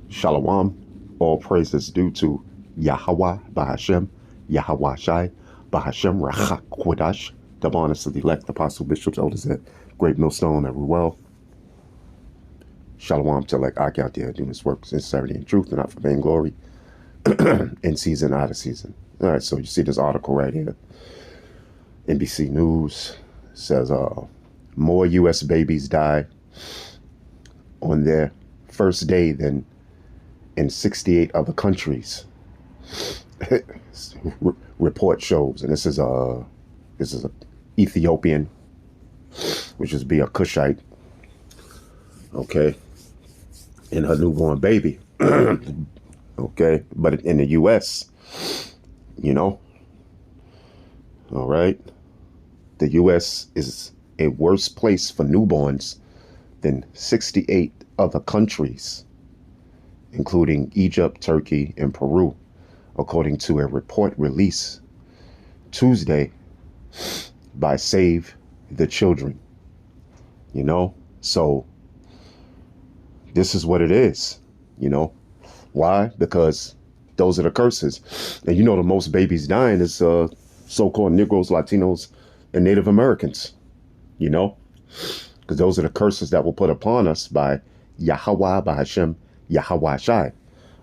Shalom. All praises due to Yahweh Bahashem, Yahweh Shai, Bahashem Rachak Kodash, the honest of the elect, apostle, bishops, elders at Great Millstone, every well. Shalom to like Aki out there doing his work in sincerity and truth, and not for vainglory, in season, out of season. All right, so you see this article right here. NBC News says more U.S. babies die on their first day than in 68 other countries. Report shows, and this is a Ethiopian, which is be a Cushite, okay, and her newborn baby, okay, but in the U.S., you know, all right, the U.S. is a worse place for newborns than 68 other countries, including Egypt, Turkey, and Peru, according to a report released Tuesday by Save the Children. You know, so this is what it is, you know. Why? Because those are the curses. And you know, the most babies dying is so-called Negroes, Latinos, and Native Americans, you know, because those are the curses that were put upon us by Yahweh, by Hashem, Yahweh Shai.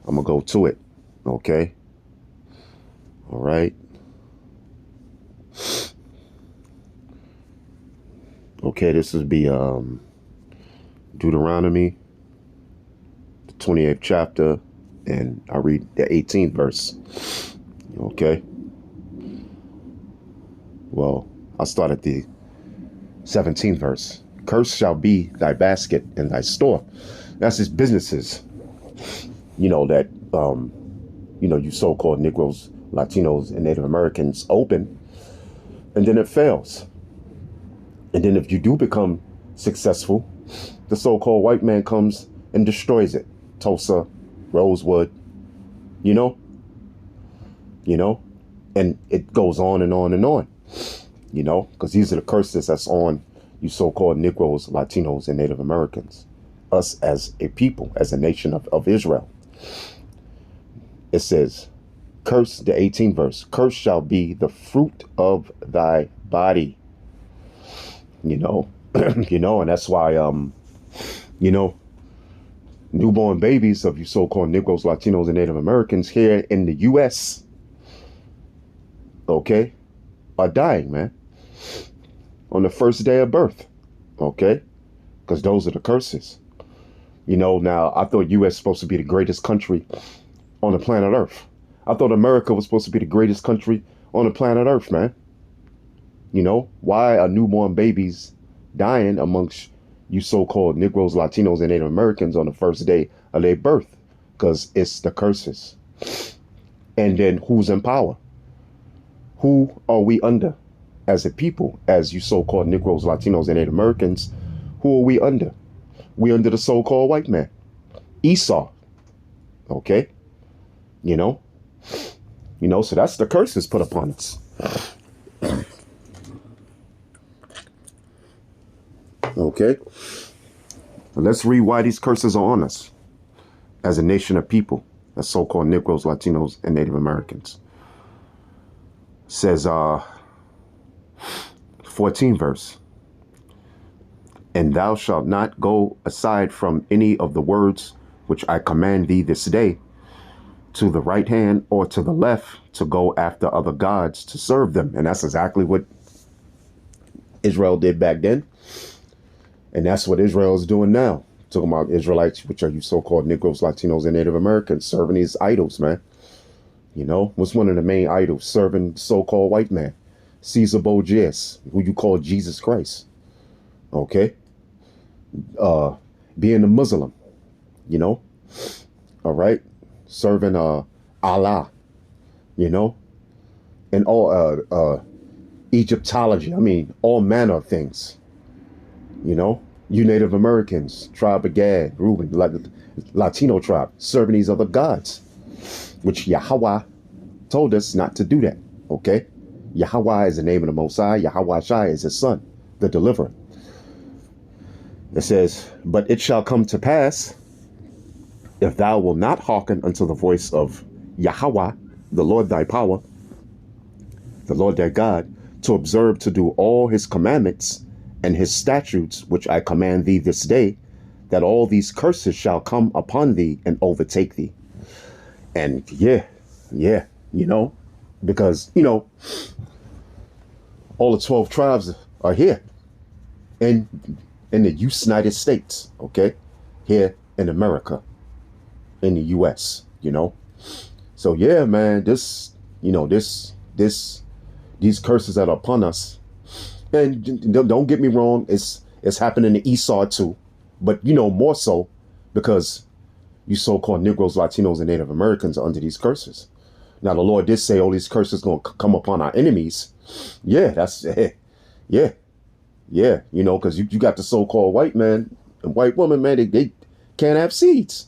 I'm going to go to it. Okay. All right. Okay. This would be Deuteronomy, the 28th chapter, and I read the 18th verse. Okay. Well, I'll start at the 17th verse. Cursed shall be thy basket and thy store. That's his businesses. You know, that, you know, you so-called Negroes, Latinos, and Native Americans open, and then it fails. And then if you do become successful, the so-called white man comes and destroys it. Tulsa, Rosewood, you know, and it goes on and on and on, you know, because these are the curses that's on you so-called Negroes, Latinos, and Native Americans, us as a people, as a nation of Israel. It says, curse, the 18th verse, curse shall be the fruit of thy body, you know, you know, and that's why, you know, newborn babies of you so-called Negroes, Latinos, and Native Americans here in the U.S., okay, are dying, man, on the first day of birth, okay, because those are the curses. You know, now, I thought U.S. supposed to be the greatest country on the planet Earth. I thought America was supposed to be the greatest country on the planet Earth, man. You know, why are newborn babies dying amongst you so-called Negroes, Latinos, and Native Americans on the first day of their birth? Because it's the curses. And then who's in power? Who are we under as a people, as you so-called Negroes, Latinos, and Native Americans? Who are we under? We under the so-called white man, Esau. Okay, you know, so that's the curses put upon us. Okay, let's read why these curses are on us as a nation of people, as so-called Negroes, Latinos, and Native Americans. It says 14th verse. And thou shalt not go aside from any of the words which I command thee this day, to the right hand or to the left, to go after other gods to serve them. And that's exactly what Israel did back then. And that's what Israel is doing now. Talking about Israelites, which are you so-called Negroes, Latinos, and Native Americans, serving these idols, man. You know, what's one of the main idols? Serving so-called white man, Caesar Borgias, who you call Jesus Christ. Okay. Being a Muslim, you know, all right, serving Allah, you know, and all Egyptology. I mean, all manner of things, you know. You Native Americans, tribe of Gad, Reuben, Latino tribe, serving these other gods, which Yahweh told us not to do that. Okay, Yahweh is the name of the Most High. Yahweh Shai is his son, the deliverer. It says, but it shall come to pass if thou wilt not hearken unto the voice of Yahweh, the Lord thy power, the Lord thy God, to observe to do all his commandments and his statutes, which I command thee this day, that all these curses shall come upon thee and overtake thee. And yeah, because, all the 12 tribes are here in the United States, okay? Here in America, in the US, So yeah, man, these curses that are upon us, and don't get me wrong, it's happening to Esau too, but more so because you so-called Negroes, Latinos, and Native Americans are under these curses. Now the Lord did say all these curses going to come upon our enemies. Yeah, because you got the so-called white man and white woman, man, they can't have seeds,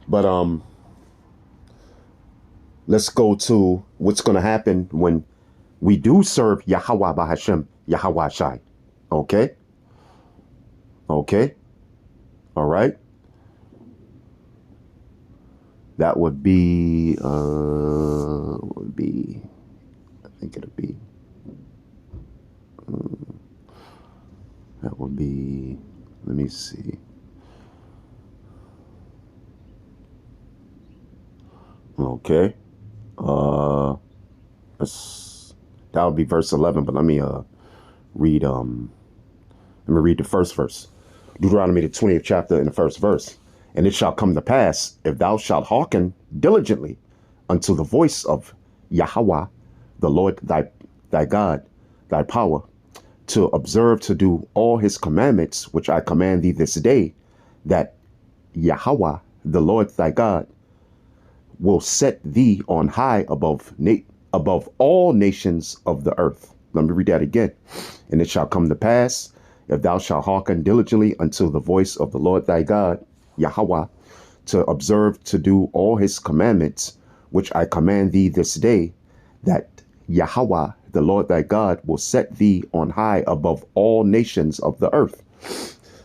But let's go to what's going to happen when we do serve Yahweh Bahashem, Yahweh Shai. Okay? All right? That would be, I think it'll be, that would be, let me see. Okay. That would be verse 11, but let me read the first verse. Deuteronomy, the 20th chapter, in the first verse. And it shall come to pass, if thou shalt hearken diligently unto the voice of Yahweh, the Lord thy God, thy power, to observe to do all his commandments, which I command thee this day, that Yahweh, the Lord thy God, will set thee on high above all nations of the earth. Let me read that again. And it shall come to pass, if thou shalt hearken diligently unto the voice of the Lord thy God, Yahweh, to observe to do all his commandments, which I command thee this day, that Yahweh, the Lord thy God, will set thee on high above all nations of the earth.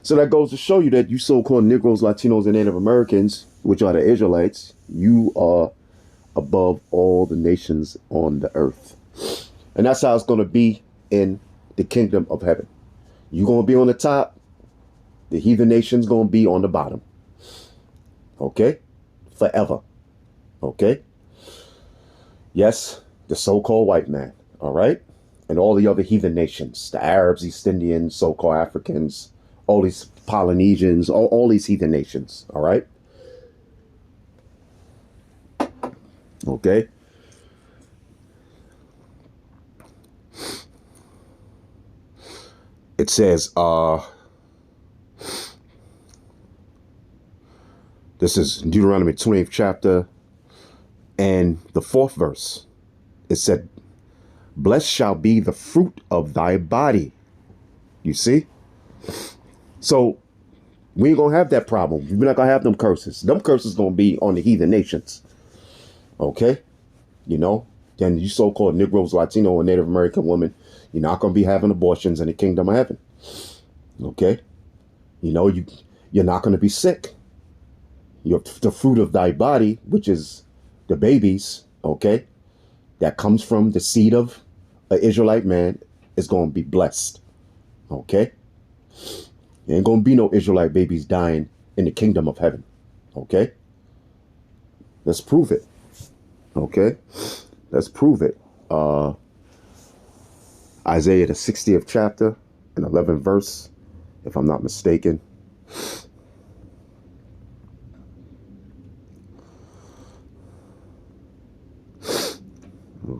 So that goes to show you that you so-called Negroes, Latinos, and Native Americans, which are the Israelites, you are above all the nations on the earth. And that's how it's going to be in the kingdom of heaven. You're going to be on the top. The heathen nation's going to be on the bottom. Okay? Forever. Okay? Yes, the so-called white man. All right? And all the other heathen nations, the Arabs, East Indians, so-called Africans, all these Polynesians, all these heathen nations. All right? Okay? It says, this is Deuteronomy 20th chapter and the 4th verse. It said, blessed shall be the fruit of thy body. You see? So we ain't going to have that problem. We're not going to have them curses. Them curses going to be on the heathen nations. Okay? Then you so-called Negroes, Latino, and Native American women, you're not going to be having abortions in the kingdom of heaven. Okay? You're not going to be sick. The fruit of thy body, which is the babies, okay, that comes from the seed of an Israelite man, is going to be blessed. Okay? There ain't going to be no Israelite babies dying in the kingdom of heaven. Okay? Let's prove it. Okay? Let's prove it. Isaiah, the 60th chapter and 11th verse, if I'm not mistaken.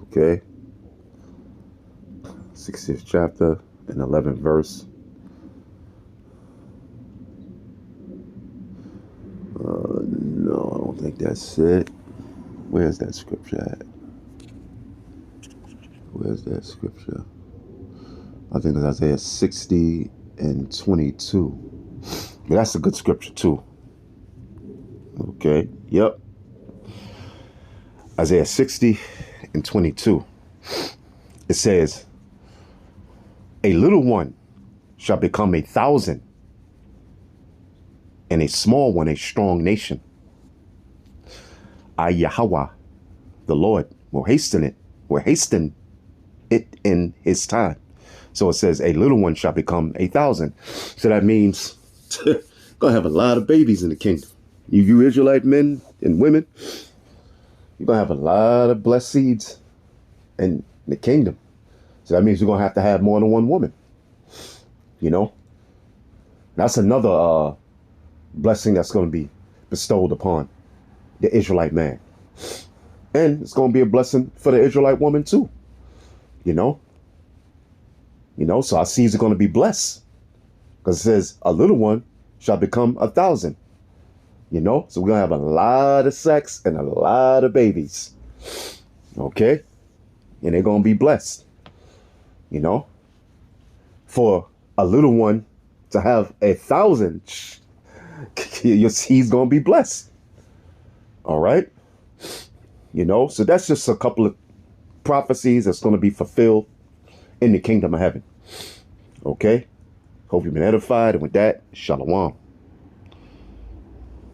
Okay. 60th chapter and 11th verse. No, I don't think that's it. Where's that scripture at? Where's that scripture? I think it's Isaiah 60 and 22. But that's a good scripture too. Okay. Yep. Isaiah 60 and 22. It says, a little one shall become 1,000, and a small one a strong nation. I, Yahweh, the Lord, will hasten it in his time. So it says a little one shall become 1,000. So that means gonna have a lot of babies in the kingdom. You Israelite men and women, you're gonna have a lot of blessed seeds in the kingdom. So that means you're gonna have to have more than one woman. You know, that's another blessing that's gonna be bestowed upon the Israelite man. And it's gonna be a blessing for the Israelite woman too. You know, so our seeds are gonna be blessed. Because it says a little one shall become 1,000. You know, so we're gonna have a lot of sex and a lot of babies. Okay, and they're gonna be blessed. You know, for a little one to have 1,000, he's gonna be blessed. All right, you know, so that's just a couple of prophecies that's gonna be fulfilled in the kingdom of heaven. Okay, hope you've been edified, and with that, shalom.